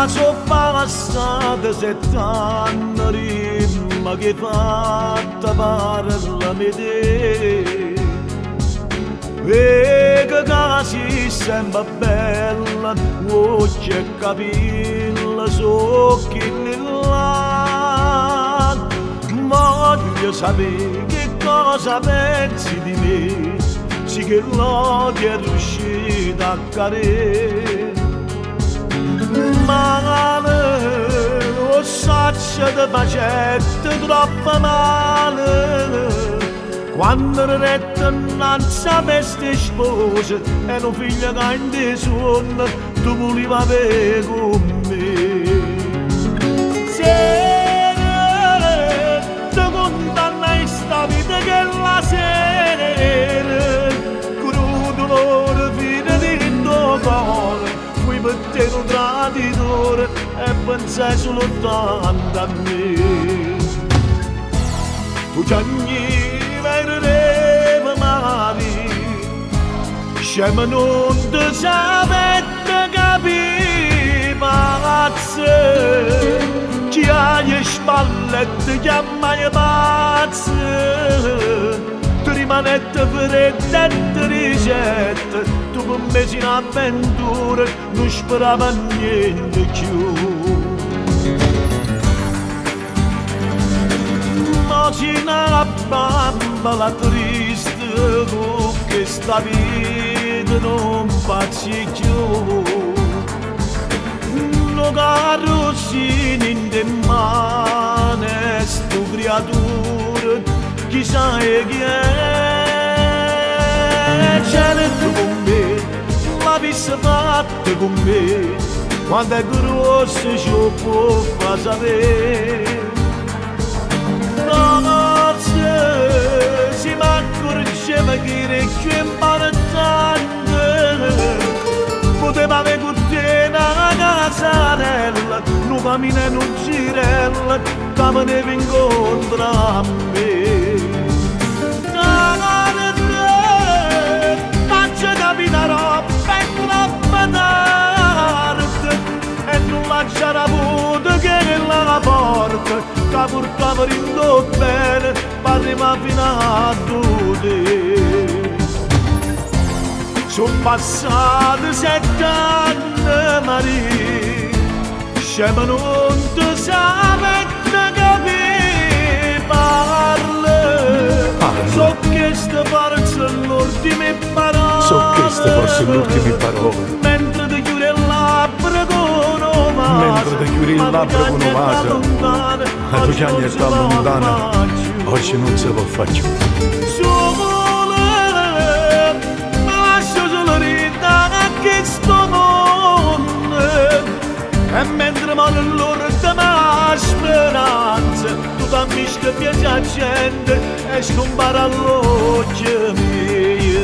sono passati 7 anni, ma che fatta parlami te. E che casi sembra bella, occhi e capilla, occhi là. Voglio sapere che cosa pensi di me, sì che l'odio è riuscito a cadere. Male, lo saccio di facette troppo male, quando retta innanzi a queste spose e un figlio che in te suona, tu volevi avere con me. Se ti condanna in sta vita che la sera, con dolore fino di tuo cuore, puoi mettere un traditore e pensare soltanto a me. Tu già vedremo mai, scema non ti sapete capire, pazze, chi ha le spallette chiama le pazze, tu rimanete fredda e ti ricette, tu per me sei un'avventura, non sperava niente più. Immagina bambola triste con questa vita non facci più. No carrozzino in te mano, sto creatura, chissà chi è. Certo con me, la vista fatta con me, quando è grossa ci può far sapere. Si m'accorgeva che era più importante, poteva avere con te una casarella, un cammino e un girello, che me ne incontro a me. Faccio capitare per tardi e non lasciare avuto che nella porta, che portava rindo bene, parliamo fino a te. Sono passati 7 anni, Maria, scema non ti sapete capire, parla. So che queste forse l'ultime parole, So queste forse le ultime parole, mentre ti chiudi il labbra con un vaso, mentre ti chiudi il labbra con un vaso, la tua cagnetta lontana, oggi non se lo faccio. Sole, ma lascio solo ridere a questo mondo, e mentre muore l'orda ma speranza, tu dammi che piace a gente e scompare all'occhio mio.